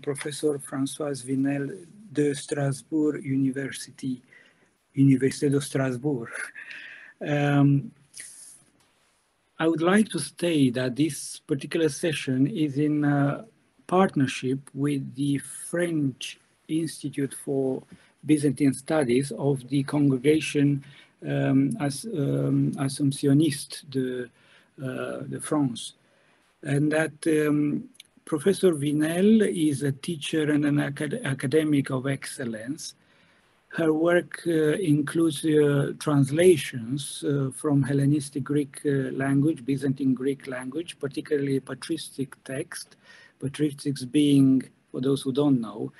Professor Françoise Vinel de Strasbourg University, Université de Strasbourg. I would like to state that this particular session is in partnership with the French Institute for Byzantine Studies of the Congregation Assumptioniste de France. And that Professor Vinel is a teacher and an academic of excellence. Her work includes translations from Hellenistic Greek language, Byzantine Greek language, particularly patristic text, patristics being, for those who don't know,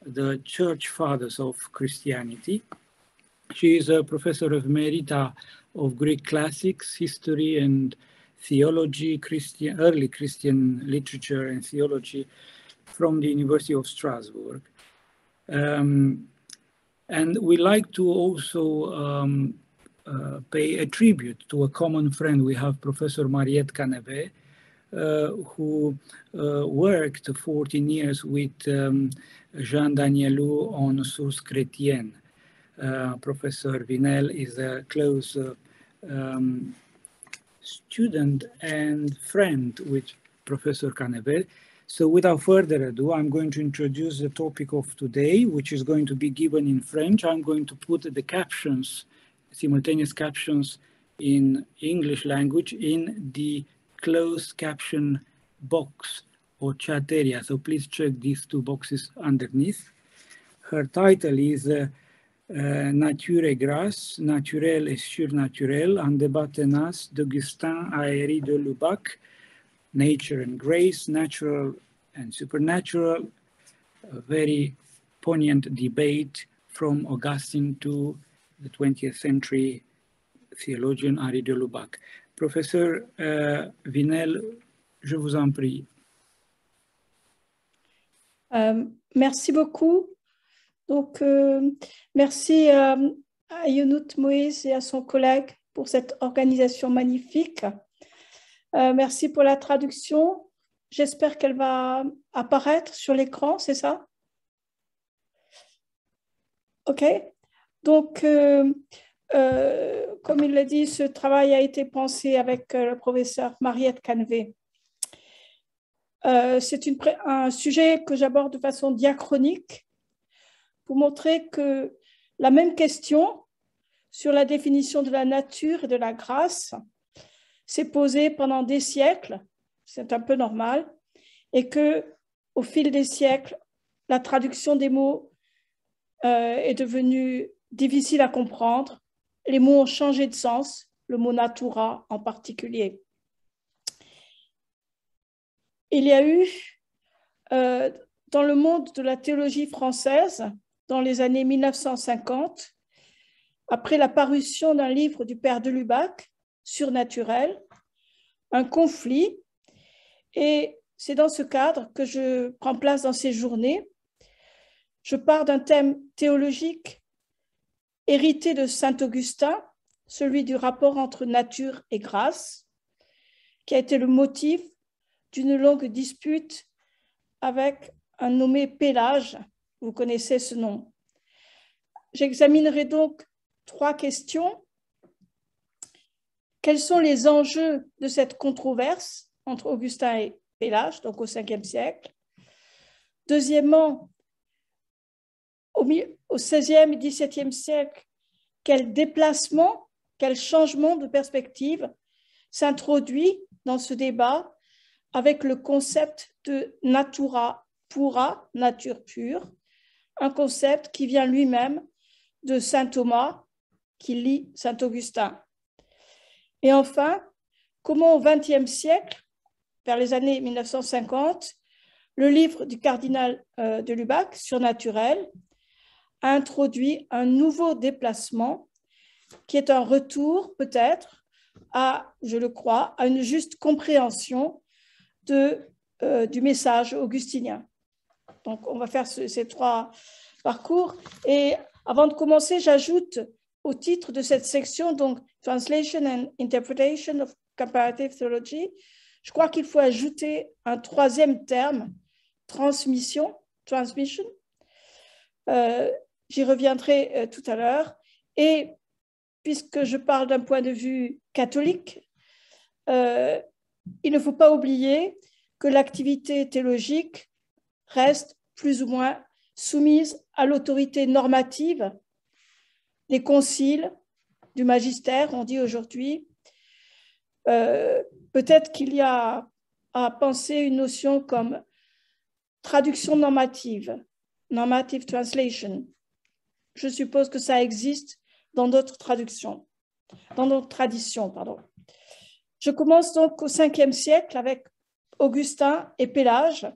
the church fathers of Christianity. She is a professor of emerita of Greek classics, history and theology, early Christian literature and theology from the University of Strasbourg. And we like to also pay a tribute to a common friend. We have Professor Mariette Canevet, who worked 14 years with Jean Danielou on Sources Chrétiennes. Professor Vinel is a close student and friend with Professor Canevet. So without further ado, I'm going to introduce the topic of today, which is going to be given in French. I'm going to put the captions, simultaneous captions in English language in the closed caption box or chat area. So please check these two boxes underneath. Her title is Nature et grâce, naturel et surnaturel, un débat tenace d'Augustin Aéry de Lubac, Nature and Grace, Natural and Supernatural, a very poignant debate from Augustine to the 20th century theologian Henri de Lubac. Professeur Vinel, je vous en prie. Merci beaucoup. Donc, merci à Yonout Moïse et à son collègue pour cette organisation magnifique. Merci pour la traduction. J'espère qu'elle va apparaître sur l'écran, c'est ça? OK. Donc, comme il l'a dit, ce travail a été pensé avec le professeur Mariette Canevet. C'est un sujet que j'aborde de façon diachronique pour montrer que la même question sur la définition de la nature et de la grâce s'est posée pendant des siècles, c'est un peu normal, et que au fil des siècles, la traduction des mots est devenue difficile à comprendre. Les mots ont changé de sens, le mot natura en particulier. Il y a eu, dans le monde de la théologie française, dans les années 1950, après la parution d'un livre du père de Lubac, Surnaturel, un conflit, et c'est dans ce cadre que je prends place dans ces journées. Je pars d'un thème théologique hérité de saint Augustin, celui du rapport entre nature et grâce, qui a été le motif d'une longue dispute avec un nommé Pélage. Vous connaissez ce nom. J'examinerai donc 3 questions. Quels sont les enjeux de cette controverse entre Augustin et Pélage, donc au 5e siècle? Deuxièmement, au 16e et 17e siècle, quel déplacement, quel changement de perspective s'introduit dans ce débat avec le concept de natura pura, nature pure, un concept qui vient lui-même de saint Thomas, qui lit saint Augustin. Et enfin, comment au XXe siècle, vers les années 1950, le livre du cardinal de Lubac, Surnaturel, a introduit un nouveau déplacement qui est un retour peut-être à, je le crois, à une juste compréhension du message augustinien. Donc, on va faire ces 3 parcours. Et avant de commencer, j'ajoute au titre de cette section, donc Translation and Interpretation of Comparative Theology, je crois qu'il faut ajouter un 3e terme, transmission, transmission. J'y reviendrai tout à l'heure. Et puisque je parle d'un point de vue catholique, il ne faut pas oublier que l'activité théologique reste plus ou moins soumise à l'autorité normative des conciles, du magistère, on dit aujourd'hui. Peut-être qu'il y a à penser une notion comme traduction normative, normative translation. Je suppose que ça existe dans d'autres traductions, dans d'autres traditions, pardon. Je commence donc au 5e siècle avec Augustin et Pélage.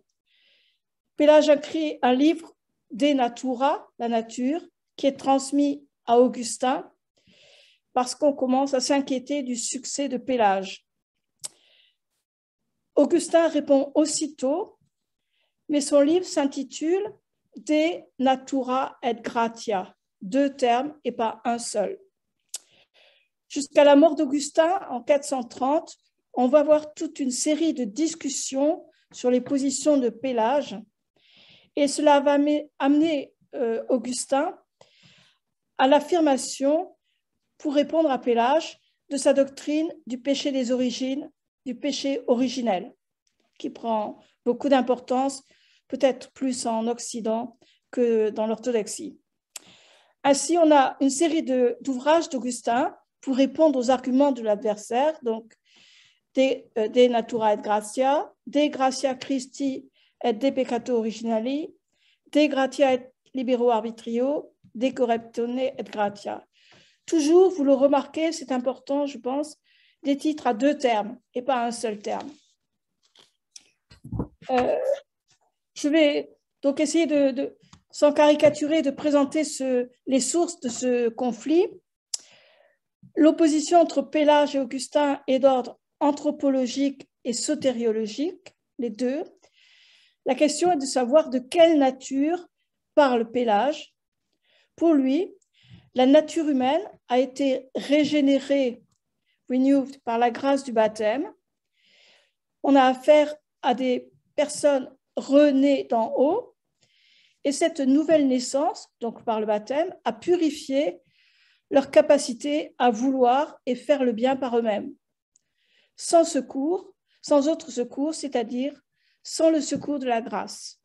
Pélage a écrit un livre De Natura, la nature, qui est transmis à Augustin parce qu'on commence à s'inquiéter du succès de Pélage. Augustin répond aussitôt, mais son livre s'intitule De Natura et Gratia, 2 termes et pas un seul. Jusqu'à la mort d'Augustin en 430, on va voir toute une série de discussions sur les positions de Pélage et cela va amener Augustin à l'affirmation, pour répondre à Pélage, de sa doctrine du péché des origines, du péché originel, qui prend beaucoup d'importance, peut-être plus en Occident que dans l'orthodoxie. Ainsi, on a une série d'ouvrages d'Augustin pour répondre aux arguments de l'adversaire, donc De Natura et Gratia, De Gratia Christi et De Peccato Originali, De Gratia et Libero Arbitrio, De Corruptione et Gratia. Toujours, vous le remarquez, c'est important, je pense, des titres à 2 termes et pas un seul terme. Je vais donc essayer sans caricaturer, de présenter les sources de ce conflit. L'opposition entre Pélage et Augustin est d'ordre anthropologique et sotériologique, les deux. La question est de savoir de quelle nature parle Pélage. Pour lui, la nature humaine a été régénérée, renewed, par la grâce du baptême. On a affaire à des personnes renées d'en haut, et cette nouvelle naissance, donc par le baptême, a purifié leur capacité à vouloir et faire le bien par eux-mêmes, sans secours, sans autre secours, c'est-à-dire sans le secours de la grâce.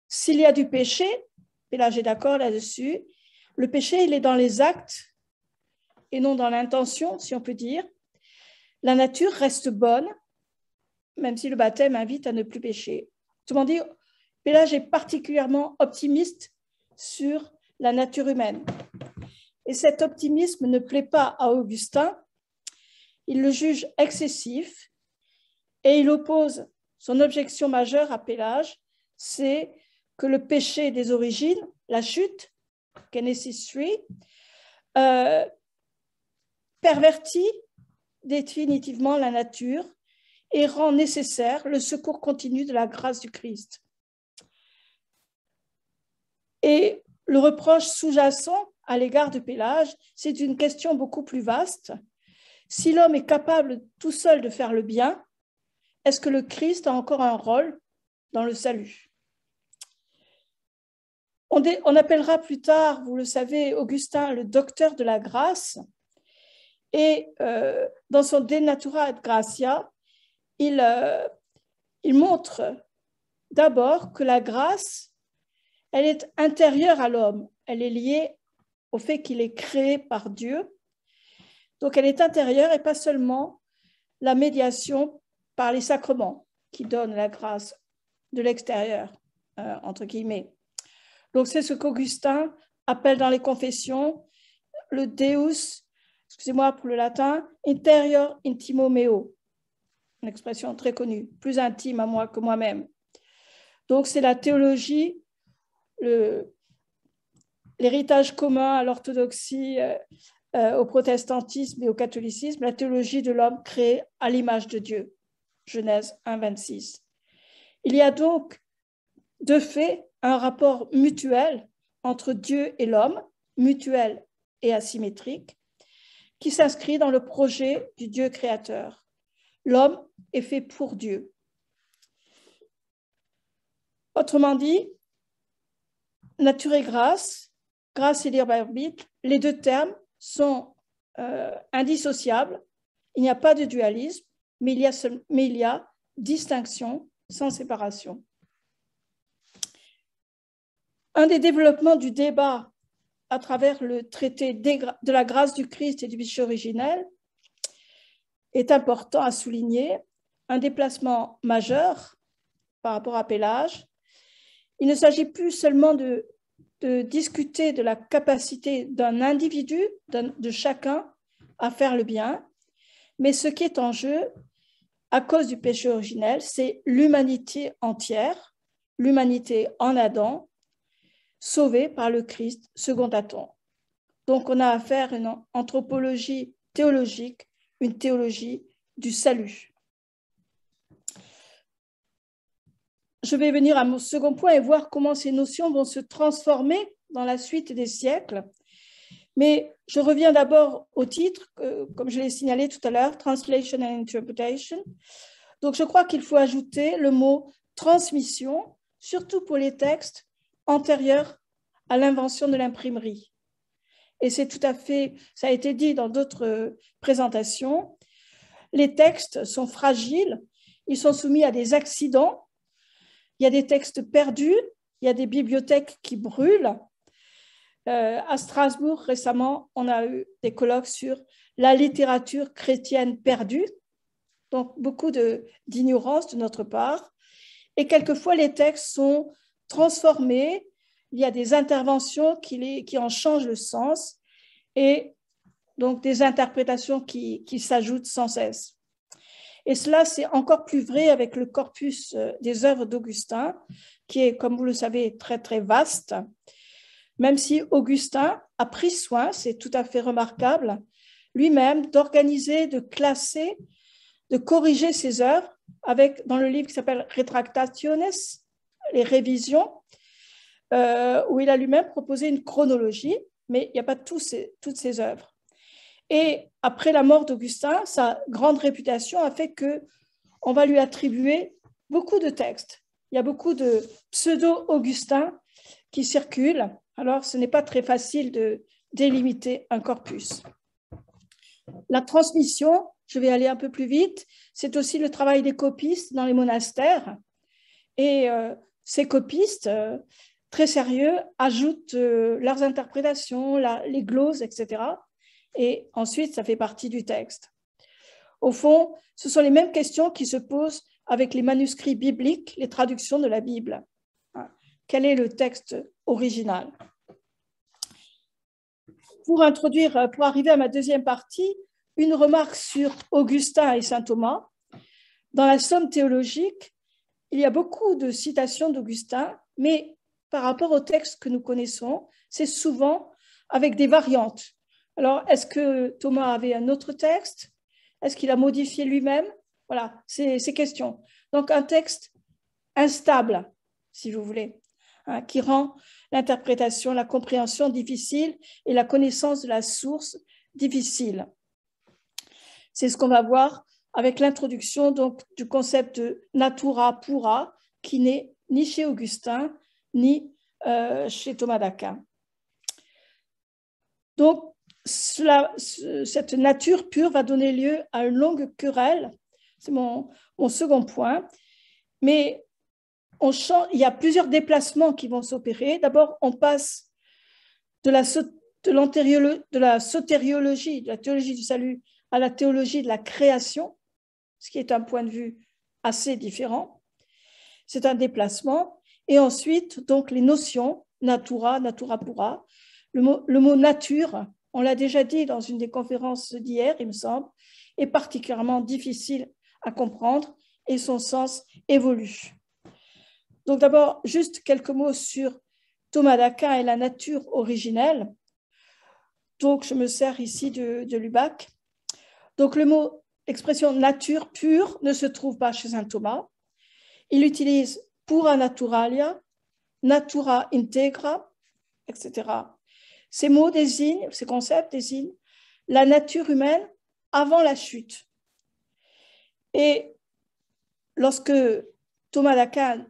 S'il y a du péché, et là j'ai d'accord là-dessus, le péché, il est dans les actes et non dans l'intention, si on peut dire. La nature reste bonne, même si le baptême invite à ne plus pécher. Autrement dit, Pélage est particulièrement optimiste sur la nature humaine. Et cet optimisme ne plaît pas à Augustin. Il le juge excessif et il oppose son objection majeure à Pélage, c'est que le péché des origines, la chute, Genesis 3, pervertit définitivement la nature et rend nécessaire le secours continu de la grâce du Christ. Et le reproche sous-jacent à l'égard de Pélage, c'est une question beaucoup plus vaste. Si l'homme est capable tout seul de faire le bien, est-ce que le Christ a encore un rôle dans le salut? On appellera plus tard, vous le savez, Augustin le docteur de la grâce. Et dans son De Natura et Gratia, il montre d'abord que la grâce, elle est intérieure à l'homme. Elle est liée au fait qu'il est créé par Dieu. Donc, elle est intérieure et pas seulement la médiation par les sacrements qui donnent la grâce de l'extérieur, entre guillemets. Donc, c'est ce qu'Augustin appelle dans les confessions le Deus, excusez-moi pour le latin, interior intimo meo, une expression très connue, plus intime à moi que moi-même. Donc, c'est la théologie, l'héritage commun à l'orthodoxie, au protestantisme et au catholicisme, la théologie de l'homme créé à l'image de Dieu. Genèse 1, 26. Il y a donc, de fait, un rapport mutuel entre Dieu et l'homme, mutuel et asymétrique, qui s'inscrit dans le projet du Dieu créateur. L'homme est fait pour Dieu. Autrement dit, nature et grâce et libre arbitre, les deux termes sont indissociables. Il n'y a pas de dualisme, mais il y a distinction sans séparation. Un des développements du débat à travers le traité de la grâce du Christ et du péché originel est important à souligner, un déplacement majeur par rapport à Pélage. Il ne s'agit plus seulement de discuter de la capacité d'un individu, de chacun, à faire le bien, mais ce qui est en jeu, à cause du péché originel, c'est l'humanité entière, l'humanité en Adam, sauvée par le Christ, second Adam. Donc on a affaire à une anthropologie théologique, une théologie du salut. Je vais venir à mon second point et voir comment ces notions vont se transformer dans la suite des siècles. Mais je reviens d'abord au titre, comme je l'ai signalé tout à l'heure, Translation and Interpretation. Donc je crois qu'il faut ajouter le mot transmission, surtout pour les textes antérieurs à l'invention de l'imprimerie. Et c'est tout à fait, ça a été dit dans d'autres présentations, les textes sont fragiles, ils sont soumis à des accidents. Il y a des textes perdus, il y a des bibliothèques qui brûlent. À Strasbourg, récemment, on a eu des colloques sur la littérature chrétienne perdue, donc beaucoup d'ignorance de notre part. Et quelquefois, les textes sont transformés, il y a des interventions qui en changent le sens et donc des interprétations qui s'ajoutent sans cesse. Et cela, c'est encore plus vrai avec le corpus des œuvres d'Augustin, qui est, comme vous le savez, très, très vaste, même si Augustin a pris soin, c'est tout à fait remarquable, lui-même d'organiser, de classer, de corriger ses œuvres, dans le livre qui s'appelle Retractationes, les révisions, où il a lui-même proposé une chronologie, mais il n'y a pas toutes ses œuvres. Et après la mort d'Augustin, sa grande réputation a fait qu'on va lui attribuer beaucoup de textes. Il y a beaucoup de pseudo-Augustins qui circulent. Alors, ce n'est pas très facile de délimiter un corpus. La transmission, je vais aller un peu plus vite, c'est aussi le travail des copistes dans les monastères. Et ces copistes, très sérieux, ajoutent leurs interprétations, les gloses, etc. Et ensuite, ça fait partie du texte. Au fond, ce sont les mêmes questions qui se posent avec les manuscrits bibliques, les traductions de la Bible. Quel est le texte original? Pour arriver à ma deuxième partie, une remarque sur Augustin et saint Thomas. Dans la Somme théologique, il y a beaucoup de citations d'Augustin, mais par rapport au texte que nous connaissons, c'est souvent avec des variantes. Alors, est-ce que Thomas avait un autre texte? Est-ce qu'il a modifié lui-même? Voilà, ces questions. Donc, un texte instable, si vous voulez, qui rend l'interprétation, la compréhension difficile et la connaissance de la source difficile. C'est ce qu'on va voir avec l'introduction donc du concept de natura pura, qui n'est ni chez Augustin, ni chez Thomas d'Aquin. Donc, cette nature pure va donner lieu à une longue querelle. C'est mon second point. Mais il y a plusieurs déplacements qui vont s'opérer. D'abord, on passe de la sotériologie, de la théologie du salut, à la théologie de la création, ce qui est un point de vue assez différent. C'est un déplacement. Et ensuite, donc, les notions, natura, natura pura, le mot nature, on l'a déjà dit dans une des conférences d'hier, il me semble, est particulièrement difficile à comprendre et son sens évolue. Donc d'abord, juste quelques mots sur Thomas d'Aquin et la nature originelle. Donc je me sers ici de Lubac. Donc l'expression nature pure ne se trouve pas chez saint Thomas. Il utilise pura naturalia, natura integra, etc. Ces mots ces concepts désignent la nature humaine avant la chute. Et lorsque Thomas d'Aquin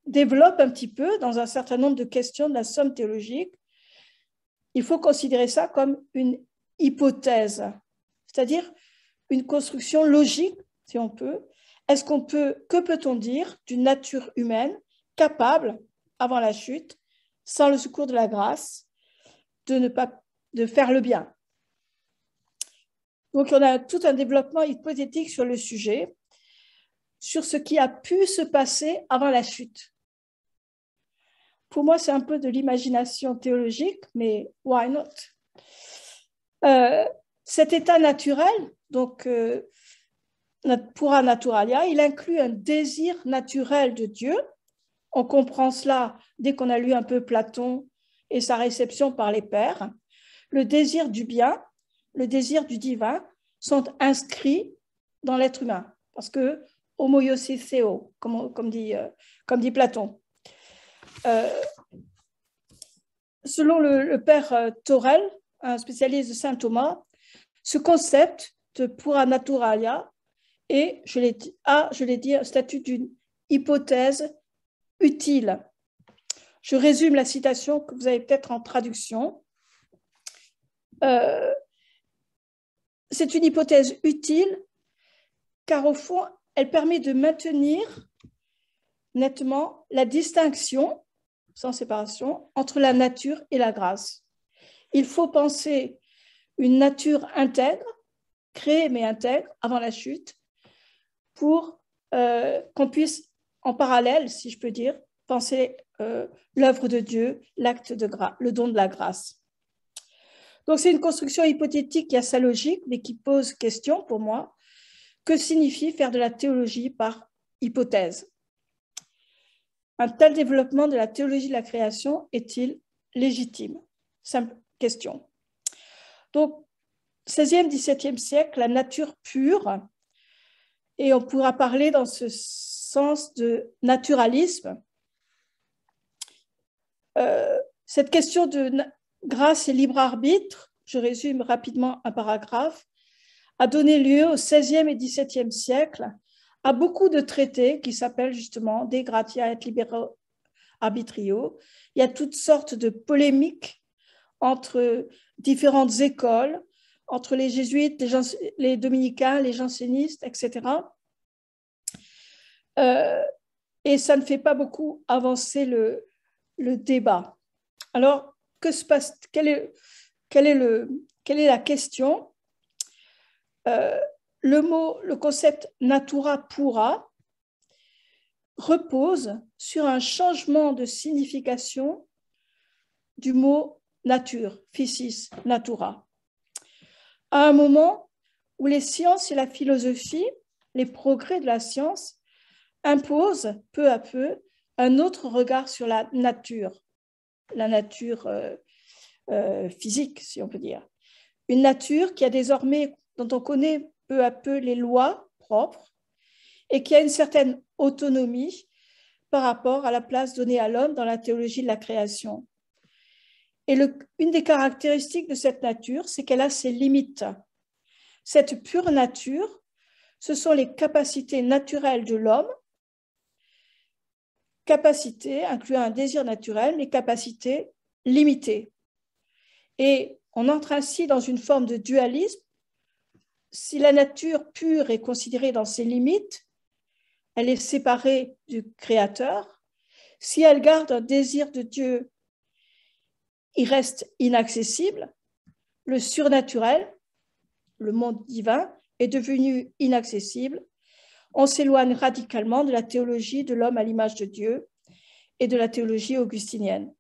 développe un petit peu dans un certain nombre de questions de la somme théologique, il faut considérer ça comme une hypothèse, c'est-à-dire une construction logique, si on peut. Que peut-on dire d'une nature humaine capable, avant la chute, sans le secours de la grâce, de faire le bien? Donc, on a tout un développement hypothétique sur le sujet, sur ce qui a pu se passer avant la chute. Pour moi, c'est un peu de l'imagination théologique, mais why not? Cet état naturel, donc pura naturalia, il inclut un désir naturel de Dieu. On comprend cela dès qu'on a lu un peu Platon et sa réception par les pères. Le désir du bien, le désir du divin sont inscrits dans l'être humain, parce que homoiositheo, comme dit Platon. Selon le père Thorel, un spécialiste de saint Thomas, ce concept de pura naturalia est, je l'ai dit, un statut d'une hypothèse utile. Je résume la citation que vous avez peut-être en traduction. C'est une hypothèse utile car au fond, elle permet de maintenir nettement la distinction, sans séparation, entre la nature et la grâce. Il faut penser une nature intègre, créée mais intègre, avant la chute, pour qu'on puisse, en parallèle, si je peux dire, penser l'œuvre de Dieu, le don de la grâce. Donc, c'est une construction hypothétique qui a sa logique, mais qui pose question pour moi. Que signifie faire de la théologie par hypothèse? Un tel développement de la théologie de la création est-il légitime? Simple question. Donc, 16e, 17e siècle, la nature pure, et on pourra parler dans ce sens de naturalisme. Cette question de grâce et libre arbitre, je résume rapidement un paragraphe, a donné lieu au 16e et 17e siècle à beaucoup de traités qui s'appellent justement De Gratia et Libero Arbitrio. Il y a toutes sortes de polémiques entre différentes écoles, entre les jésuites, les dominicains, les jansénistes, etc. Et ça ne fait pas beaucoup avancer le débat. Alors, que se passe? Quelle est la question? Le concept natura pura repose sur un changement de signification du mot nature, physis, natura. À un moment où les sciences et la philosophie, les progrès de la science, imposent peu à peu un autre regard sur la nature physique, si on peut dire. Une nature qui a désormais, dont on connaît peu à peu les lois propres et qui a une certaine autonomie par rapport à la place donnée à l'homme dans la théologie de la création. Et une des caractéristiques de cette nature, c'est qu'elle a ses limites. Cette pure nature, ce sont les capacités naturelles de l'homme, capacités incluant un désir naturel, mais capacités limitées. Et on entre ainsi dans une forme de dualisme. Si la nature pure est considérée dans ses limites, elle est séparée du Créateur. Si elle garde un désir de Dieu, il reste inaccessible. Le surnaturel, le monde divin, est devenu inaccessible. On s'éloigne radicalement de la théologie de l'homme à l'image de Dieu et de la théologie augustinienne.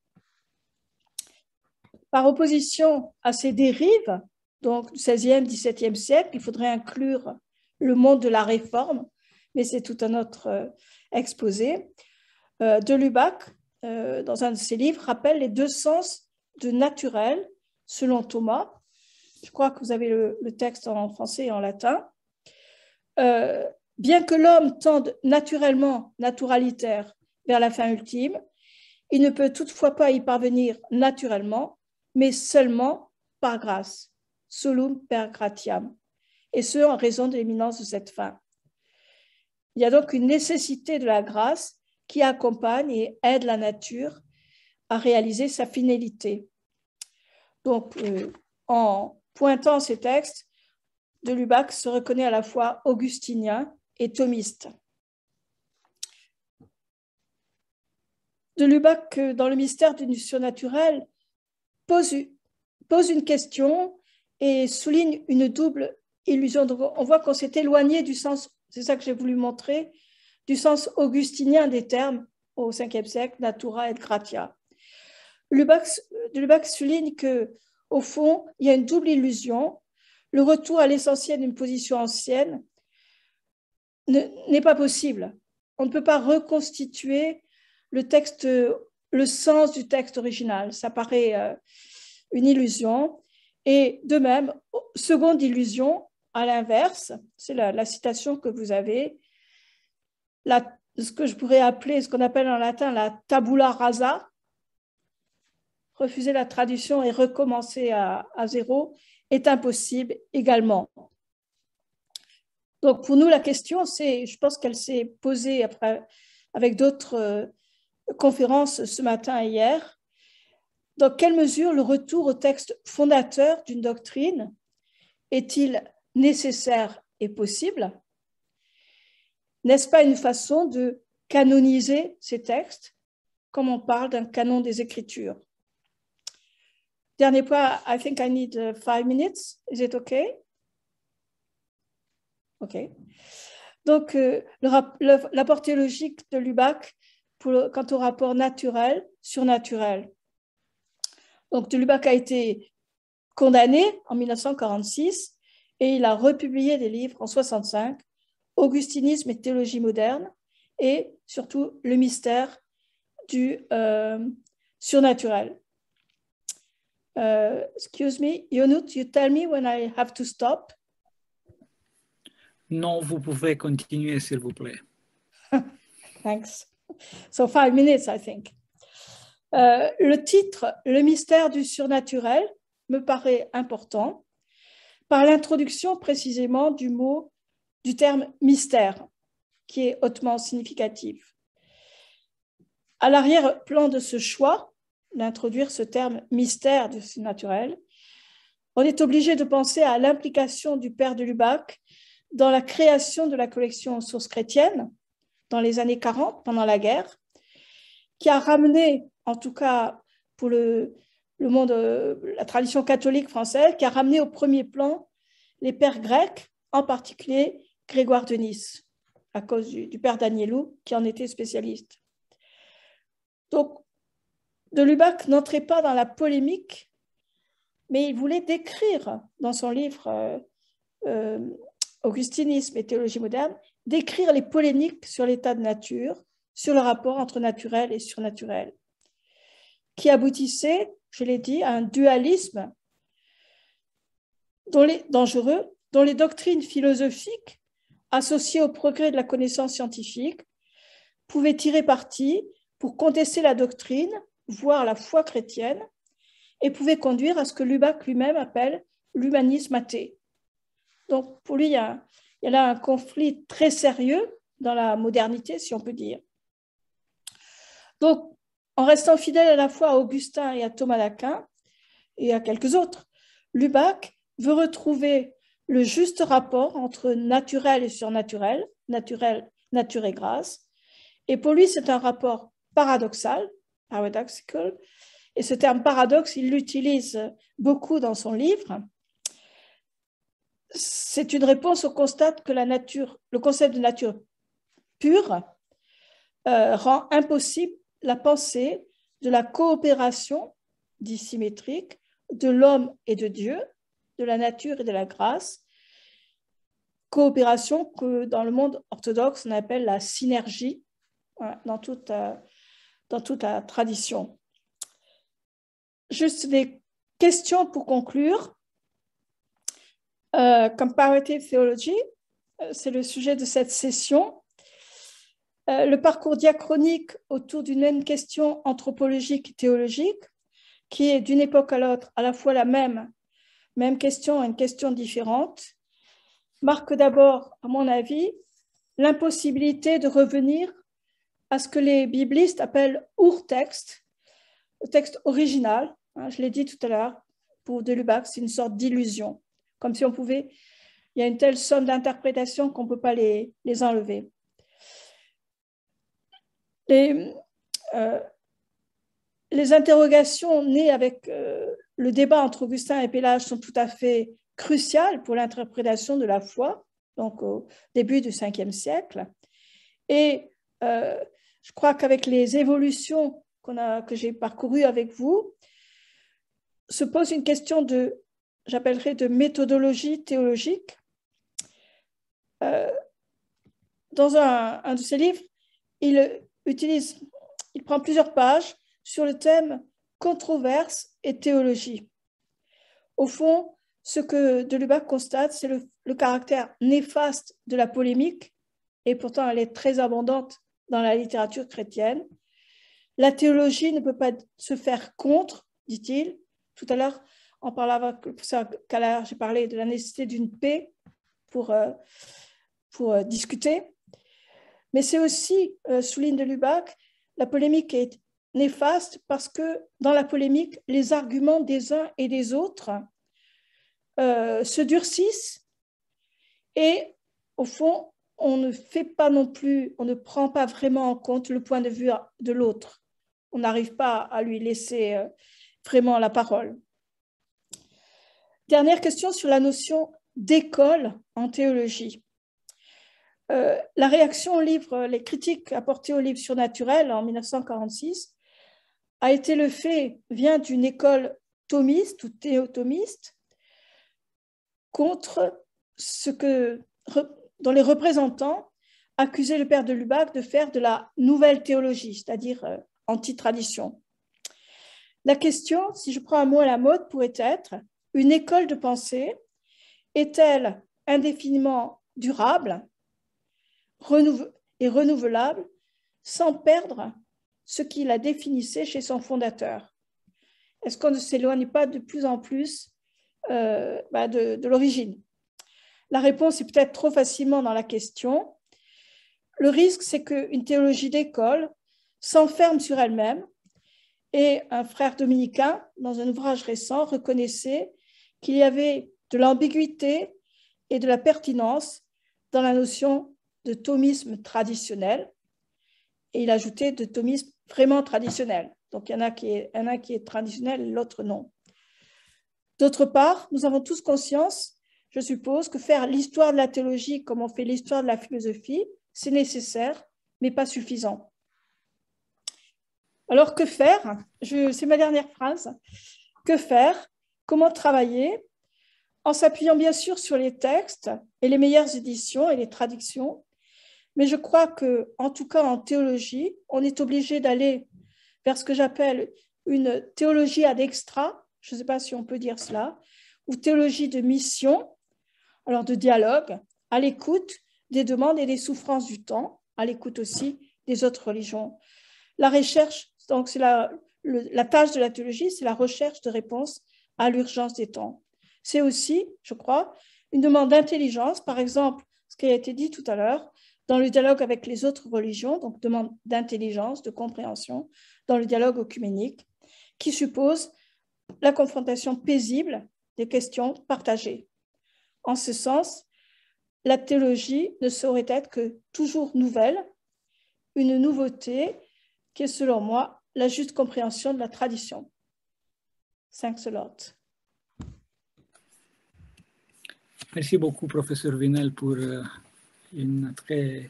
Par opposition à ces dérives, donc du XVIe, XVIIe siècle, il faudrait inclure le monde de la Réforme, mais c'est tout un autre exposé. De Lubac, dans un de ses livres, rappelle les deux sens de naturel selon Thomas. Je crois que vous avez le texte en français et en latin. Bien que l'homme tende naturellement, naturalitaire, vers la fin ultime, il ne peut toutefois pas y parvenir naturellement, mais seulement par grâce, solum per gratiam, et ce en raison de l'éminence de cette fin. Il y a donc une nécessité de la grâce qui accompagne et aide la nature à réaliser sa finalité. Donc, en pointant ces textes, de Lubac se reconnaît à la fois augustinien et thomiste. De Lubac, dans le mystère du surnaturel, pose une question et souligne une double illusion. Donc, on voit qu'on s'est éloigné du sens, c'est ça que j'ai voulu montrer, du sens augustinien des termes au 5e siècle, natura et gratia. De Lubac souligne qu'au fond, il y a une double illusion. Le retour à l'essentiel d'une position ancienne n'est pas possible. On ne peut pas reconstituer le sens du texte original. Ça paraît une illusion. Et de même, seconde illusion, à l'inverse, c'est la citation que vous avez, ce que je pourrais appeler, ce qu'on appelle en latin la tabula rasa, refuser la traduction et recommencer à zéro, est impossible également. Donc pour nous, la question, je pense qu'elle s'est posée après, avec d'autres conférences ce matin et hier. Dans quelle mesure le retour au texte fondateur d'une doctrine est-il nécessaire et possible? N'est-ce pas une façon de canoniser ces textes, comme on parle d'un canon des Écritures? Dernier point, I think I need 5 minutes. Is it okay? OK. Donc, l'apport théologique de Lubac quant au rapport naturel-surnaturel. Donc, de Lubac a été condamné en 1946 et il a republié des livres en 1965, Augustinisme et théologie moderne, et surtout le mystère du surnaturel. Excuse me, Yonut, you tell me when I have to stop. Non, vous pouvez continuer, s'il vous plaît. Thanks. So 5 minutes, I think. Le titre, Le mystère du surnaturel, me paraît important par l'introduction précisément du terme mystère, qui est hautement significatif. À l'arrière-plan de ce choix, d'introduire ce terme mystère du surnaturel, on est obligé de penser à l'implication du père de Lubac dans la création de la collection Sources chrétiennes dans les années 40, pendant la guerre, qui a ramené, en tout cas pour le monde, la tradition catholique française, qui a ramené au premier plan les pères grecs, en particulier Grégoire de Nice, à cause du père Danielou, qui en était spécialiste. Donc, de Lubac n'entrait pas dans la polémique, mais il voulait décrire dans son livre Augustinisme et théologie moderne, décrire les polémiques sur l'état de nature, sur le rapport entre naturel et surnaturel, qui aboutissait, je l'ai dit, à un dualisme dangereux, dont les doctrines philosophiques, associées au progrès de la connaissance scientifique, pouvaient tirer parti pour contester la doctrine, voire la foi chrétienne, et pouvaient conduire à ce que Lubac lui-même appelle l'humanisme athée. Donc, pour lui, il y a là un conflit très sérieux dans la modernité, si on peut dire. Donc, en restant fidèle à la fois à Augustin et à Thomas d'Aquin, et à quelques autres, Lubac veut retrouver le juste rapport entre naturel et surnaturel, naturel, nature et grâce. Et pour lui, c'est un rapport paradoxal, paradoxical, et ce terme paradoxe, il l'utilise beaucoup dans son livre. C'est une réponse au constat que le concept de nature pure rend impossible la pensée de la coopération dissymétrique de l'homme et de Dieu, de la nature et de la grâce, coopération que dans le monde orthodoxe on appelle la synergie, dans toute la tradition. Juste des questions pour conclure. Comparative Theology, c'est le sujet de cette session. Le parcours diachronique autour d'une même question anthropologique et théologique, qui est d'une époque à l'autre à la fois la même question et une question différente, marque d'abord, à mon avis, l'impossibilité de revenir à ce que les biblistes appellent Urtext, le texte original. Hein, je l'ai dit tout à l'heure, pour de Lubac, c'est une sorte d'illusion, comme si on pouvait, il y a une telle somme d'interprétations qu'on ne peut pas les enlever. Les interrogations nées avec le débat entre Augustin et Pélage sont tout à fait cruciales pour l'interprétation de la foi, donc au début du 5e siècle. Et je crois qu'avec les évolutions que j'ai parcourues avec vous, se pose une question de, j'appellerais de méthodologie théologique. Dans un de ses livres, il prend plusieurs pages sur le thème controverse et théologie. Au fond, ce que de Lubac constate, c'est le caractère néfaste de la polémique, et pourtant elle est très abondante dans la littérature chrétienne. La théologie ne peut pas se faire contre, dit-il. Tout à l'heure, en parlant avec le professeur Caller, j'ai parlé de la nécessité d'une paix pour discuter. Mais c'est aussi, souligne de Lubac, la polémique est néfaste parce que dans la polémique, les arguments des uns et des autres se durcissent et au fond, on ne fait pas non plus, on ne prend pas vraiment en compte le point de vue de l'autre. On n'arrive pas à lui laisser vraiment la parole. Dernière question sur la notion d'école en théologie. La réaction au livre, les critiques apportées au livre Surnaturel en 1946 vient d'une école thomiste ou théothomiste contre dont les représentants accusaient le père de Lubac de faire de la nouvelle théologie, c'est-à-dire anti-tradition. La question, si je prends un mot à la mode, pourrait être: une école de pensée est-elle indéfiniment durable et renouvelable sans perdre ce qui la définissait chez son fondateur? Est-ce qu'on ne s'éloigne pas de plus en plus de l'origine? La réponse est peut-être trop facilement dans la question. Le risque, c'est qu'une théologie d'école s'enferme sur elle-même, et un frère dominicain, dans un ouvrage récent, reconnaissait qu'il y avait de l'ambiguïté et de la pertinence dans la notion de thomisme traditionnel, et il ajoutait de thomisme vraiment traditionnel. Donc, il y en a qui est traditionnel et l'autre non. D'autre part, nous avons tous conscience, je suppose, que faire l'histoire de la théologie comme on fait l'histoire de la philosophie, c'est nécessaire, mais pas suffisant. Alors, que faire? C'est ma dernière phrase. Que faire? Comment travailler? En s'appuyant bien sûr sur les textes et les meilleures éditions et les traductions. Mais je crois qu'en tout cas en théologie, on est obligé d'aller vers ce que j'appelle une théologie ad extra, je ne sais pas si on peut dire cela, ou théologie de mission, alors de dialogue, à l'écoute des demandes et des souffrances du temps, à l'écoute aussi des autres religions. La recherche, donc c'est la tâche de la théologie, c'est la recherche de réponses à l'urgence des temps. C'est aussi, je crois, une demande d'intelligence, par exemple, ce qui a été dit tout à l'heure, dans le dialogue avec les autres religions, donc demande d'intelligence, de compréhension, dans le dialogue œcuménique, qui suppose la confrontation paisible des questions partagées. En ce sens, la théologie ne saurait être que toujours nouvelle, une nouveauté qui est, selon moi, la juste compréhension de la tradition. Thanks a lot. Merci beaucoup, professeur Vinel, pour une très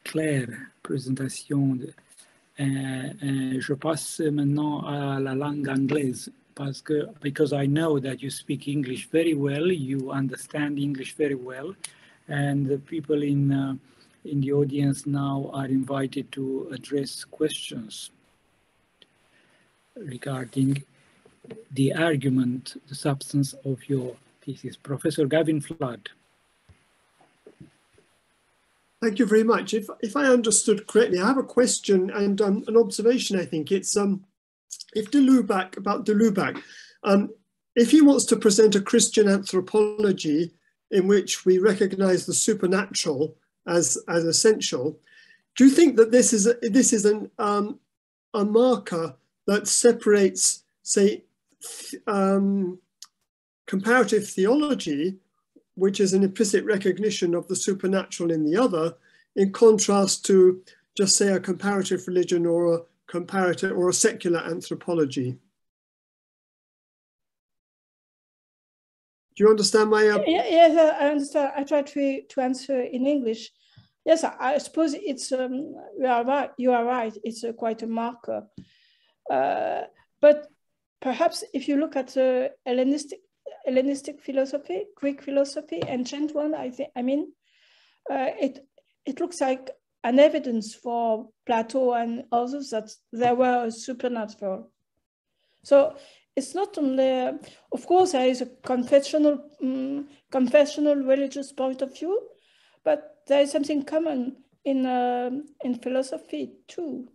claire présentation. Je passe maintenant à la langue anglaise because I know that you speak English very well, you understand English very well, and the people in the audience now are invited to address questions regarding the argument, the substance of your thesis. Professor Gavin Flood. Thank you very much. If I understood correctly, I have a question and an observation. I think it's if de Lubac, if he wants to present a Christian anthropology in which we recognize the supernatural as essential, do you think that this is a marker that separates, say, comparative theology, which is an implicit recognition of the supernatural in the other, in contrast to just say a comparative religion or a comparative or a secular anthropology? Do you understand my? Yes, I understand. I try to answer in English. Yes, I suppose it's you are right. You are right. It's quite a marker, but perhaps if you look at Hellenistic philosophy, Greek philosophy, ancient one, it looks like an evidence for Plato and others that there were supernatural. So it's not only, of course, there is a confessional religious point of view, but there is something common in philosophy too.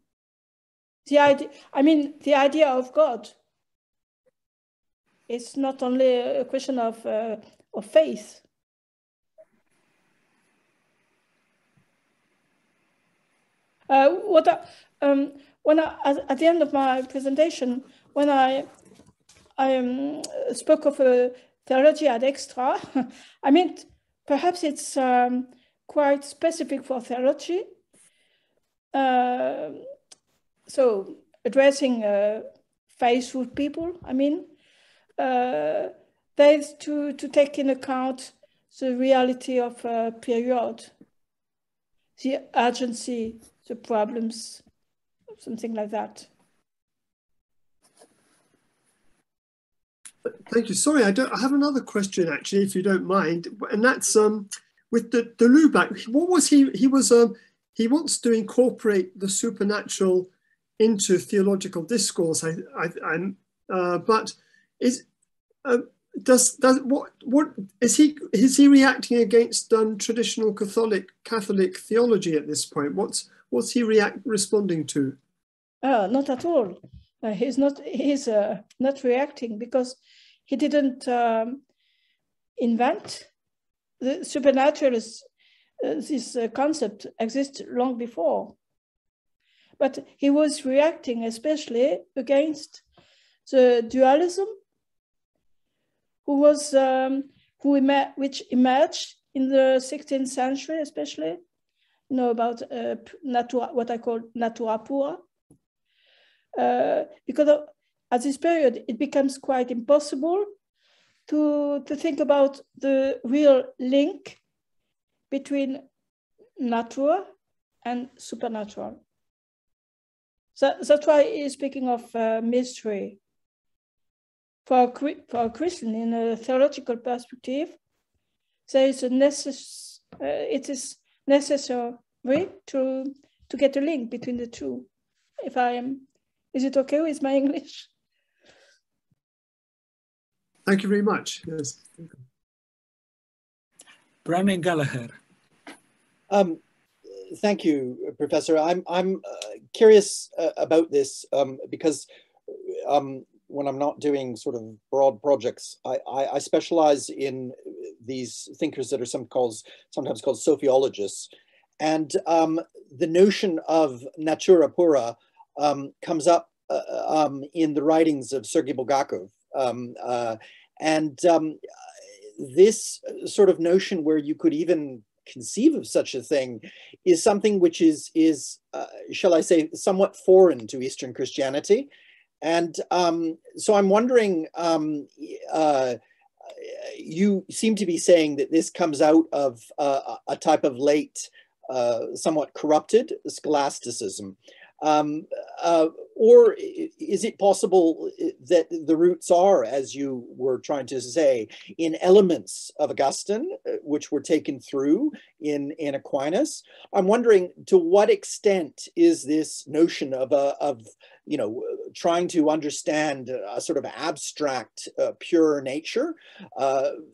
The idea of God. It's not only a question of faith. At the end of my presentation, when I spoke of theology ad extra, I meant perhaps it's quite specific for theology. So addressing faithful people, there's to take in account the reality of a period, the urgency, the problems, something like that. Thank you. Sorry, I have another question actually, if you don't mind, and that's with de Lubac. What was he wants to incorporate the supernatural into theological discourse. But is what is he reacting against traditional Catholic theology at this point? What's he responding to? Not at all. He's not reacting because he didn't invent the supernatural. This concept exists long before, but he was reacting especially against the dualism which emerged in the 16th century, especially, about what I call natura pura. Because at this period, it becomes quite impossible to think about the real link between nature and supernatural. So that's why he's speaking of mystery. For a Christian, in a theological perspective, there is it is necessary to get a link between the two. Is it okay with my English? Thank you very much. Yes. Brian Gallagher. Thank you, Professor. I'm curious about this because when I'm not doing sort of broad projects, I specialize in these thinkers that are sometimes called sophiologists, and the notion of natura pura comes up in the writings of Sergei Bulgakov, and this sort of notion where you could even conceive of such a thing is something which is shall I say, somewhat foreign to Eastern Christianity. And so I'm wondering, you seem to be saying that this comes out of a type of late, somewhat corrupted scholasticism. Or is it possible that the roots are, as you were trying to say, in elements of Augustine, which were taken through in Aquinas? I'm wondering, to what extent is this notion of trying to understand a sort of abstract, pure nature,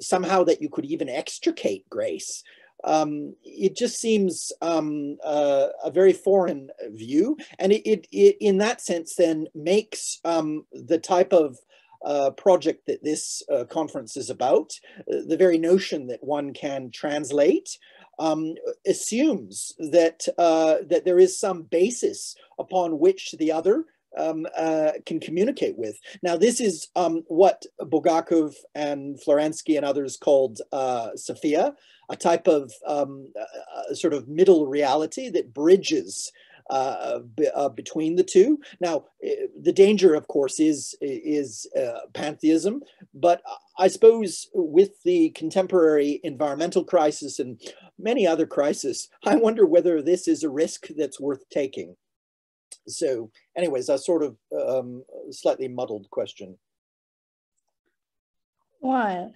somehow that you could even extricate grace? It just seems a very foreign view, and it in that sense then makes the type of project that this conference is about, the very notion that one can translate assumes that that there is some basis upon which the other can communicate with. Now, this is what Bulgakov and Florensky and others called Sophia, a type of sort of middle reality that bridges between the two. Now, the danger, of course, is pantheism, but I suppose with the contemporary environmental crisis and many other crises, I wonder whether this is a risk that's worth taking. So anyways, a sort of slightly muddled question. Well,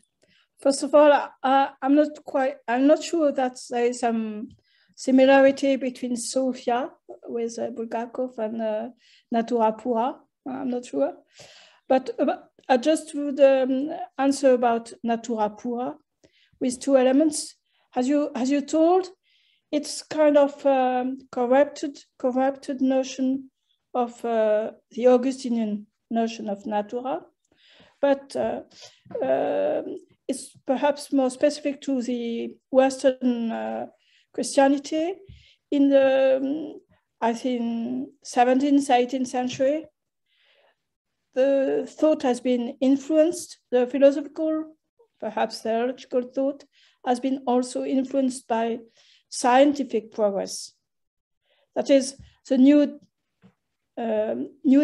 first of all, I'm not sure that there is some similarity between Sophia with Bulgakov and Natura Pura. I'm not sure. But I just would answer about Natura Pura with two elements. As you told, it's kind of corrupted notion of the Augustinian notion of natura, but it's perhaps more specific to the Western Christianity in the, I think, 17th, 18th century. The thought has been influenced, the philosophical, perhaps theological thought has been also influenced by scientific progress. That is, the new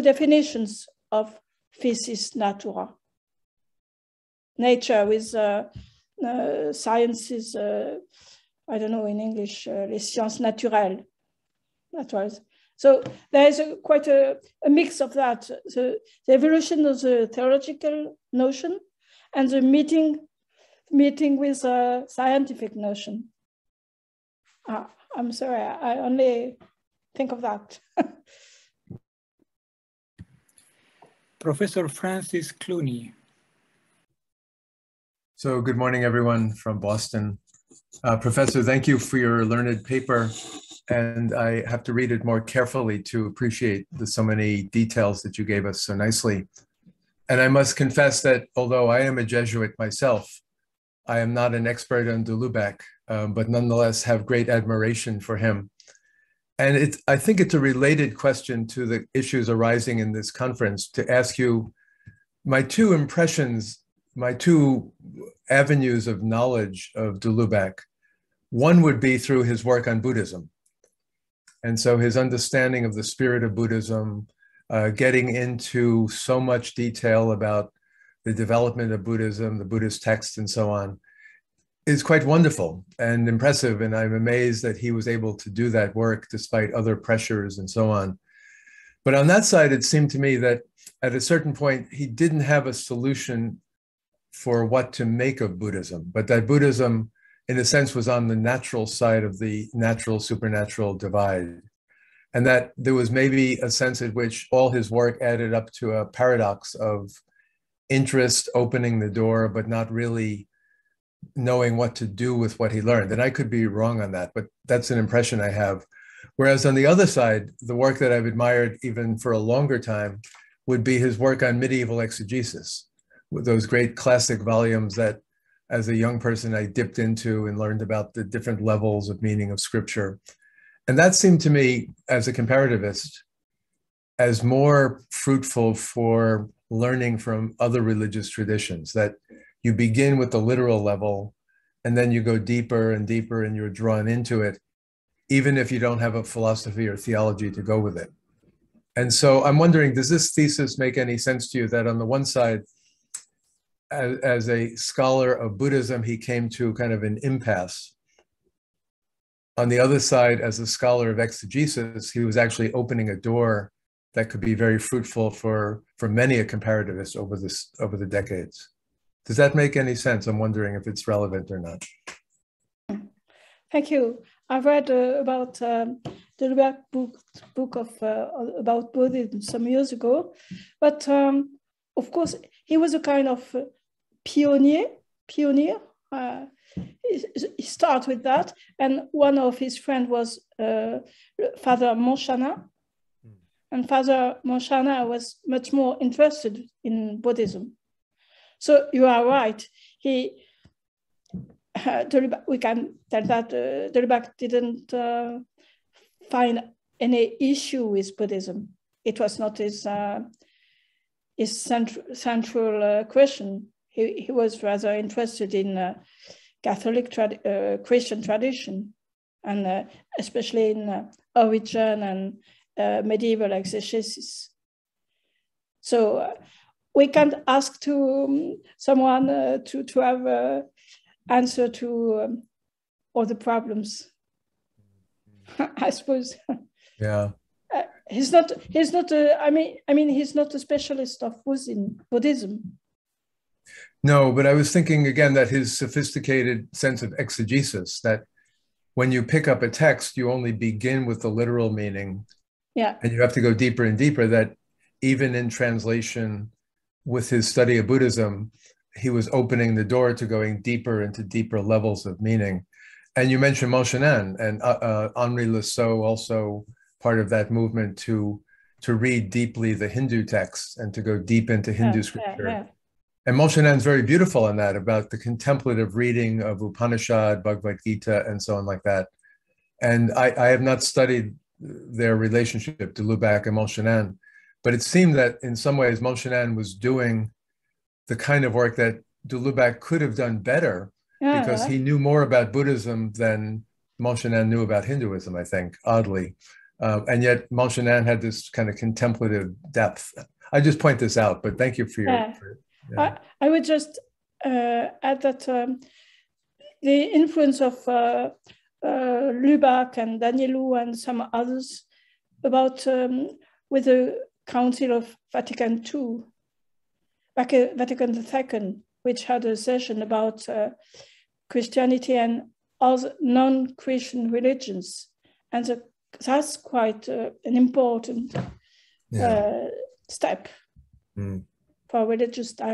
definitions of physis natura. Nature with sciences, I don't know in English, les sciences naturelles. So there is quite a mix of that. The evolution of the theological notion and the meeting with a scientific notion. I'm sorry, I only think of that. Professor Francis Clooney. So good morning, everyone from Boston. Professor, thank you for your learned paper. And I have to read it more carefully to appreciate so many details that you gave us so nicely. And I must confess that although I am a Jesuit myself, I am not an expert on de Lubac, but nonetheless have great admiration for him. And I think it's a related question to the issues arising in this conference to ask you my two impressions, my two avenues of knowledge of de Lubac. One would be through his work on Buddhism. And so his understanding of the spirit of Buddhism, getting into so much detail about the development of Buddhism, the Buddhist texts and so on, is quite wonderful and impressive. And I'm amazed that he was able to do that work despite other pressures and so on. But on that side, it seemed to me that at a certain point, he didn't have a solution for what to make of Buddhism, but that Buddhism, in a sense, was on the natural side of the natural supernatural divide. And that there was maybe a sense in which all his work added up to a paradox of interest opening the door, but not really knowing what to do with what he learned. And I could be wrong on that, but that's an impression I have. Whereas on the other side, the work that I've admired even for a longer time would be his work on medieval exegesis, with those great classic volumes that as a young person I dipped into and learned about the different levels of meaning of scripture. And that seemed to me, as a comparativist, as more fruitful for learning from other religious traditions, that you begin with the literal level and then you go deeper and deeper and you're drawn into it, even if you don't have a philosophy or theology to go with it. And so I'm wondering, does this thesis make any sense to you, that on the one side, as a scholar of Buddhism, he came to kind of an impasse. On the other side, as a scholar of exegesis, he was actually opening a door that could be very fruitful for many a comparativist over the decades. Does that make any sense? I'm wondering if it's relevant or not. Thank you. I've read about the Lubac book about Buddhism some years ago, but of course, he was a kind of pioneer. He started with that, and one of his friends was Father Montchanin, and Father Montchanin was much more interested in Buddhism. So you are right. we can tell that de Lubac didn't find any issue with Buddhism. It was not his central question. He was rather interested in Catholic Christian tradition, and especially in origin and medieval exegesis. So we can't ask to someone to have an answer to all the problems. I suppose. Yeah. He's not he's not a specialist of Buddhism. No, but I was thinking again that his sophisticated sense of exegesis, that when you pick up a text, you only begin with the literal meaning. Yeah. And you have to go deeper and deeper, that even in translation with his study of Buddhism, he was opening the door to going deeper into deeper levels of meaning. And you mentioned Moshenen, and Henri Lesseau, also part of that movement to read deeply the Hindu texts and to go deep into Hindu scripture. Yeah. And Moshenen is very beautiful in that, about the contemplative reading of Upanishad, Bhagavad Gita, and so on like that. And I have not studied their relationship, de Lubac and Moshenen, but it seemed that in some ways Moshenen was doing the kind of work that de Lubac could have done better, because he knew more about Buddhism than Moshenen knew about Hinduism, I think, oddly. And yet Moshenen had this kind of contemplative depth. I just point this out, but thank you for your... I would just add that the influence of Lubac and Danielou and some others about with the Council of Vatican II, Vatican II, which had a session about Christianity and other non-Christian religions. And that's quite an important step for religious dialogue.